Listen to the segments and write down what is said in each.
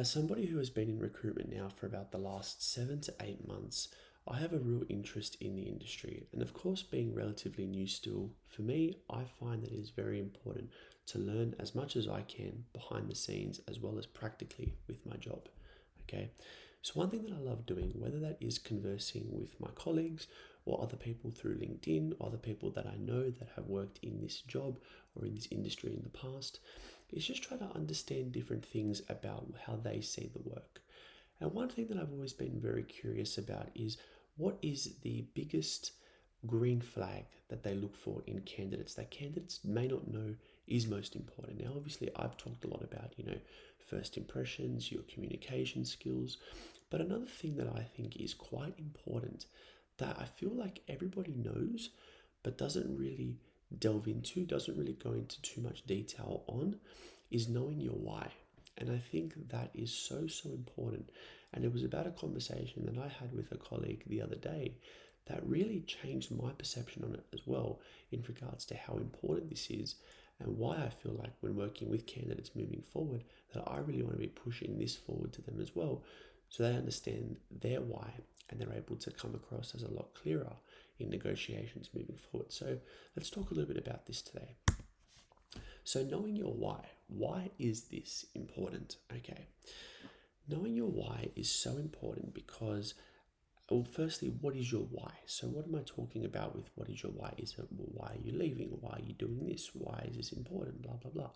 As somebody who has been in recruitment now for about the last 7 to 8 months, I have a real interest in the industry. And of course, being relatively new still, for me, I find that it is very important to learn as much as I can behind the scenes as well as practically with my job. Okay. So, one thing that I love doing, whether that is conversing with my colleagues or other people through LinkedIn, or other people that I know that have worked in this job or in this industry in the past, is just try to understand different things about how they see the work. And one thing that I've always been very curious about is what is the biggest green flag that they look for in candidates that candidates may not know is most important. Now, obviously, I've talked a lot about, first impressions, your communication skills, but another thing that I think is quite important that I feel like everybody knows but doesn't really delve into, doesn't really go into too much detail on, is knowing your why. And I think that is so, so important. And it was about a conversation that I had with a colleague the other day that really changed my perception on it as well, in regards to how important this is and why I feel like when working with candidates moving forward, that I really want to be pushing this forward to them as well, so they understand their why and they're able to come across as a lot clearer in negotiations moving forward. So let's talk a little bit about this today. So knowing your why is this important? Okay, knowing your why is so important because, well, firstly, what is your why? So what am I talking about with what is your why? Is it, well, why are you leaving? Why are you doing this? Why is this important? Blah, blah, blah.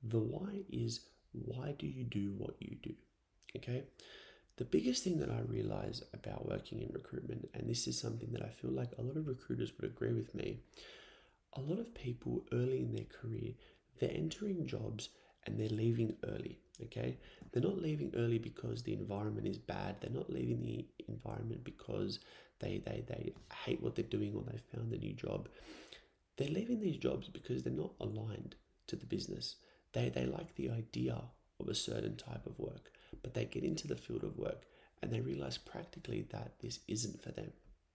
The why is, why do you do what you do? Okay. The biggest thing that I realize about working in recruitment, and this is something that I feel like a lot of recruiters would agree with me, a lot of people early in their career, they're entering jobs and they're leaving early. Okay, they're not leaving early because the environment is bad. They're not leaving the environment because they hate what they're doing or they found a new job. They're leaving these jobs because they're not aligned to the business. They like the idea of a certain type of work, but they get into the field of work and they realize practically that this isn't for them.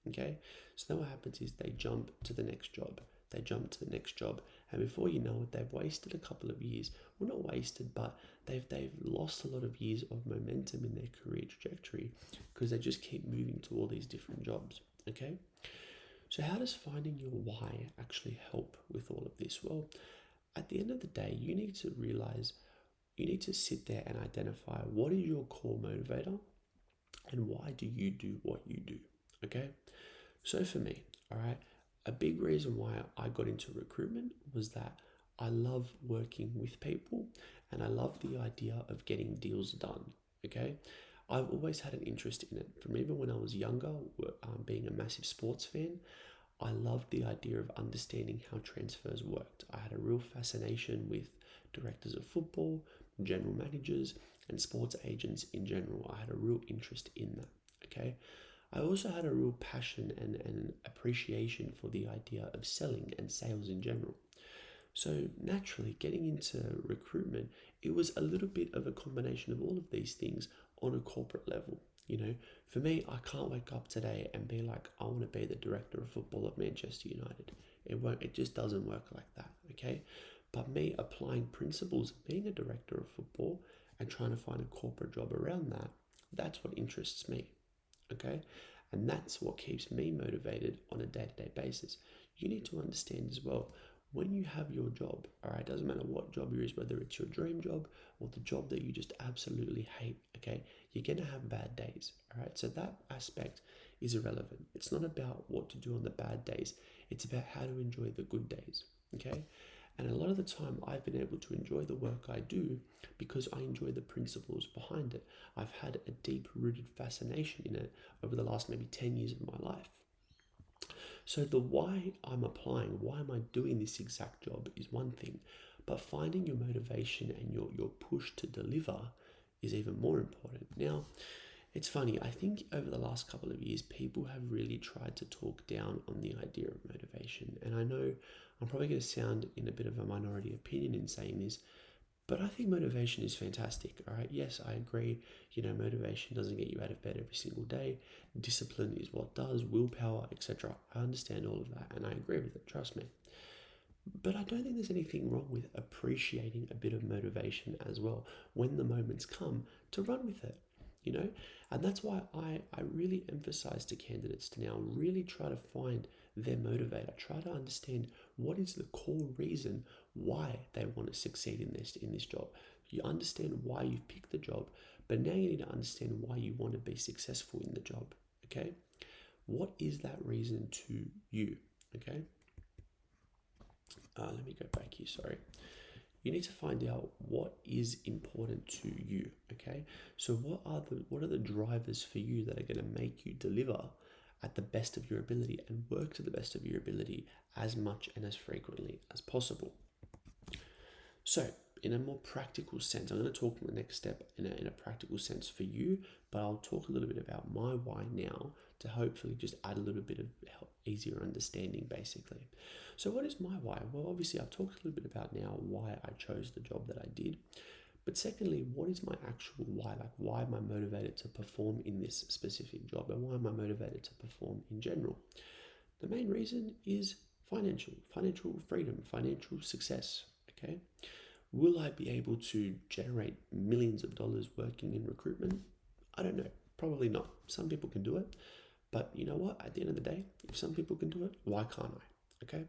Okay, so then what happens is they jump to the next job. They jump to the next job, and before you know it, they've wasted a couple of years. Well, not wasted, but they've lost a lot of years of momentum in their career trajectory because they just keep moving to all these different jobs. Okay, so how does finding your why actually help with all of this? Well, at the end of the day, you need to realize, you need to sit there and identify what is your core motivator and why do you do what you do. Okay, so for me, all right, a big reason why I got into recruitment was that I love working with people and I love the idea of getting deals done. Okay, I've always had an interest in it from even when I was younger, being a massive sports fan. I loved the idea of understanding how transfers worked. I had a real fascination with directors of football, general managers, and sports agents in general. I had a real interest in that. Okay. I also had a real passion and appreciation for the idea of selling and sales in general. So naturally, getting into recruitment, it was a little bit of a combination of all of these things on a corporate level. For me, I can't wake up today and be like, I want to be the director of football of Manchester United. It won't. It just doesn't work like that. Okay, but me applying principles, being a director of football, and trying to find a corporate job around that, that's what interests me. Okay, and that's what keeps me motivated on a day-to-day basis. You need to understand as well, when you have your job, all right, doesn't matter what job yours is, whether it's your dream job or the job that you just absolutely hate. Okay, you're gonna have bad days. All right, so that aspect is irrelevant. It's not about what to do on the bad days, it's about how to enjoy the good days. Okay, and a lot of the time I've been able to enjoy the work I do because I enjoy the principles behind it. I've had a deep rooted fascination in it over the last maybe 10 years of my life. So the why I'm applying, why am I doing this exact job is one thing, but finding your motivation and your push to deliver is even more important. Now, it's funny, I think over the last couple of years, people have really tried to talk down on the idea of motivation. And I know I'm probably going to sound in a bit of a minority opinion in saying this, but I think motivation is fantastic. All right. Yes, I agree. Motivation doesn't get you out of bed every single day. Discipline is what does, willpower, etc. I understand all of that and I agree with it. Trust me. But I don't think there's anything wrong with appreciating a bit of motivation as well when the moments come to run with it, you know? And that's why I really emphasize to candidates to now really try to find their motivator, try to understand what is the core reason why they want to succeed in this job. You understand why you've picked the job, but now you need to understand why you want to be successful in the job, okay? What is that reason to you, okay? Let me go back here, sorry. You need to find out what is important to you, okay? So what are the drivers for you that are going to make you deliver at the best of your ability and work to the best of your ability as much and as frequently as possible? So, in a more practical sense, I'm going to talk in the next step in a practical sense for you, but I'll talk a little bit about my why now to hopefully just add a little bit of easier understanding, basically. So, what is my why? Well, obviously, I've talked a little bit about now why I chose the job that I did. But secondly, what is my actual why? Like, why am I motivated to perform in this specific job? And why am I motivated to perform in general? The main reason is financial freedom, financial success. Okay. Will I be able to generate millions of dollars working in recruitment? I don't know. Probably not. Some people can do it. But you know what? At the end of the day, if some people can do it, why can't I? Okay.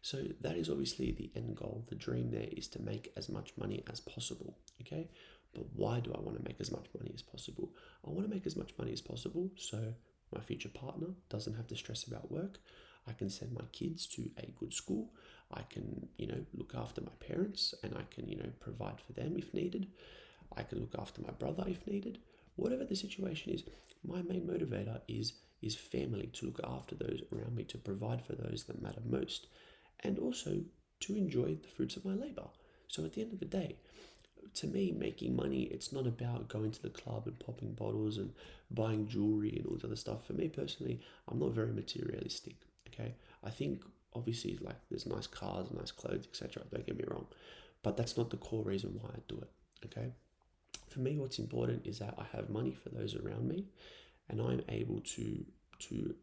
So that is obviously the end goal. The dream there is to make as much money as possible. Okay. But why do I want to make as much money as possible? I want to make as much money as possible so my future partner doesn't have to stress about work. I can send my kids to a good school. I can, look after my parents and I can, provide for them if needed. I can look after my brother if needed. Whatever the situation is, my main motivator is family, to look after those around me, to provide for those that matter most, and also to enjoy the fruits of my labor. So at the end of the day, to me, making money, it's not about going to the club and popping bottles and buying jewelry and all this other stuff. For me personally, I'm not very materialistic. Okay, I think obviously like there's nice cars, nice clothes, etc. Don't get me wrong, but that's not the core reason why I do it. Okay, for me, what's important is that I have money for those around me, and I'm able to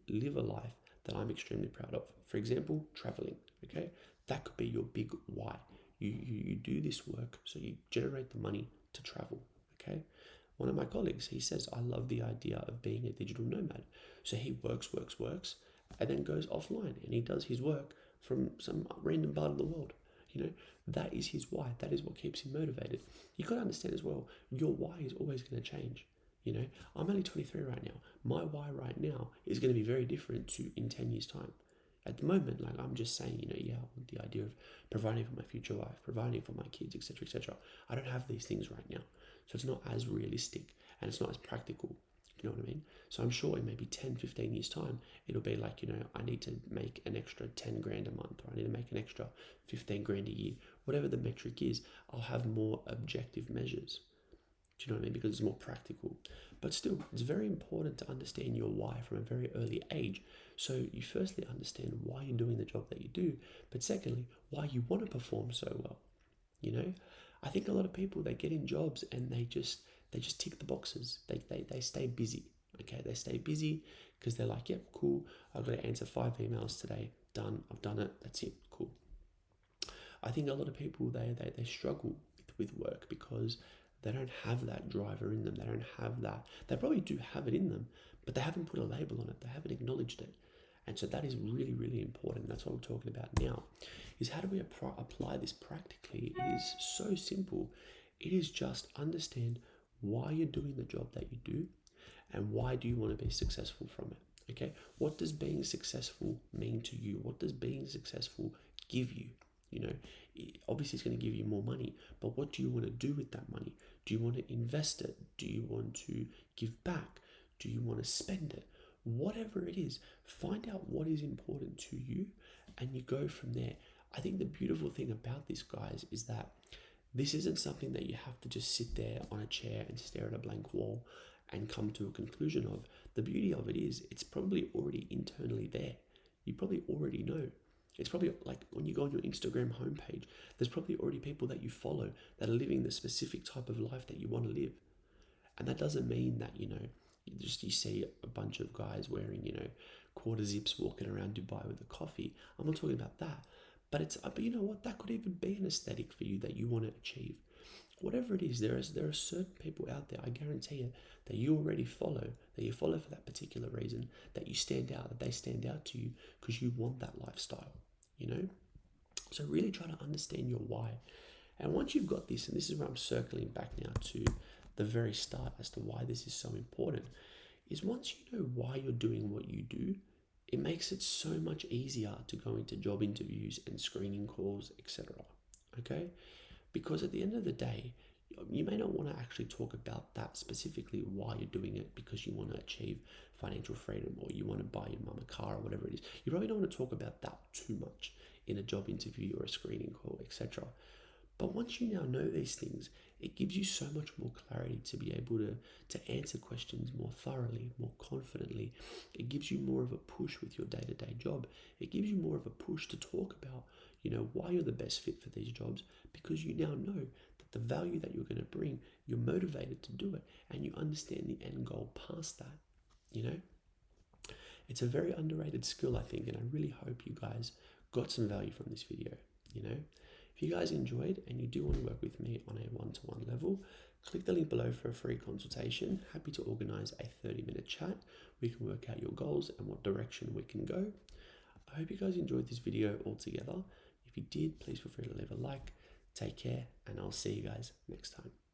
live a life that I'm extremely proud of. For example, traveling. Okay, that could be your big why. You do this work so you generate the money to travel. Okay, one of my colleagues, he says, I love the idea of being a digital nomad. So he works, and then goes offline and he does his work from some random part of the world. You know, that is his why. That is what keeps him motivated. You've got to understand as well, your why is always going to change. I'm only 23 right now. My why right now is going to be very different to in 10 years' time. At the moment, like I'm just saying, I want the idea of providing for my future wife, providing for my kids, etc., etc. I don't have these things right now. So it's not as realistic and it's not as practical. You know what I mean? So I'm sure in maybe 10, 15 years' time, it'll be like, I need to make an extra 10 grand a month, or I need to make an extra 15 grand a year. Whatever the metric is, I'll have more objective measures. Do you know what I mean? Because it's more practical. But still, it's very important to understand your why from a very early age. So you firstly understand why you're doing the job that you do, but secondly, why you want to perform so well. I think a lot of people, they get in jobs and they just tick the boxes. They stay busy. Okay, they stay busy because they're like, yep, cool. I've got to answer 5 emails today. Done. I've done it. That's it. Cool. I think a lot of people they struggle with work because they don't have that driver in them. They don't have that. They probably do have it in them, but they haven't put a label on it. They haven't acknowledged it. And so that is really, really important. That's what we're talking about now, is how do we apply this practically? It is so simple. It is just understand why you're doing the job that you do and why do you want to be successful from it. Okay, what does being successful mean to you? What does being successful give you? You know, obviously it's going to give you more money, but what do you want to do with that money? Do you want to invest it? Do you want to give back? Do you want to spend it? Whatever it is, find out what is important to you and you go from there. I think the beautiful thing about this, guys, is that this isn't something that you have to just sit there on a chair and stare at a blank wall and come to a conclusion of. The beauty of it is it's probably already internally there. You probably already know. It's probably like when you go on your Instagram homepage, there's probably already people that you follow that are living the specific type of life that you want to live. And that doesn't mean that, you see a bunch of guys wearing, quarter zips walking around Dubai with a coffee. I'm not talking about that. But you know what? That could even be an aesthetic for you that you want to achieve. Whatever it is, there are certain people out there, I guarantee you, that you already follow, that you follow for that particular reason, that you stand out, that they stand out to you because you want that lifestyle, you know? So really try to understand your why. And once you've got this, and this is where I'm circling back now to the very start as to why this is so important, is once you know why you're doing what you do, it makes it so much easier to go into job interviews and screening calls, etc. Okay? Because at the end of the day, you may not want to actually talk about that specifically why you're doing it because you want to achieve financial freedom or you want to buy your mum a car or whatever it is. You probably don't want to talk about that too much in a job interview or a screening call, etc. But once you now know these things, it gives you so much more clarity to be able to answer questions more thoroughly, more confidently. It gives you more of a push with your day-to-day job. It gives you more of a push to talk about, why you're the best fit for these jobs because you now know that the value that you're going to bring, you're motivated to do it and you understand the end goal past that, you know? It's a very underrated skill, I think, and I really hope you guys got some value from this video, you know? If you guys enjoyed and you do want to work with me on a one-to-one level, click the link below for a free consultation. Happy to organize a 30-minute chat. We can work out your goals and what direction we can go. I hope you guys enjoyed this video altogether. If you did, please feel free to leave a like. Take care, and I'll see you guys next time.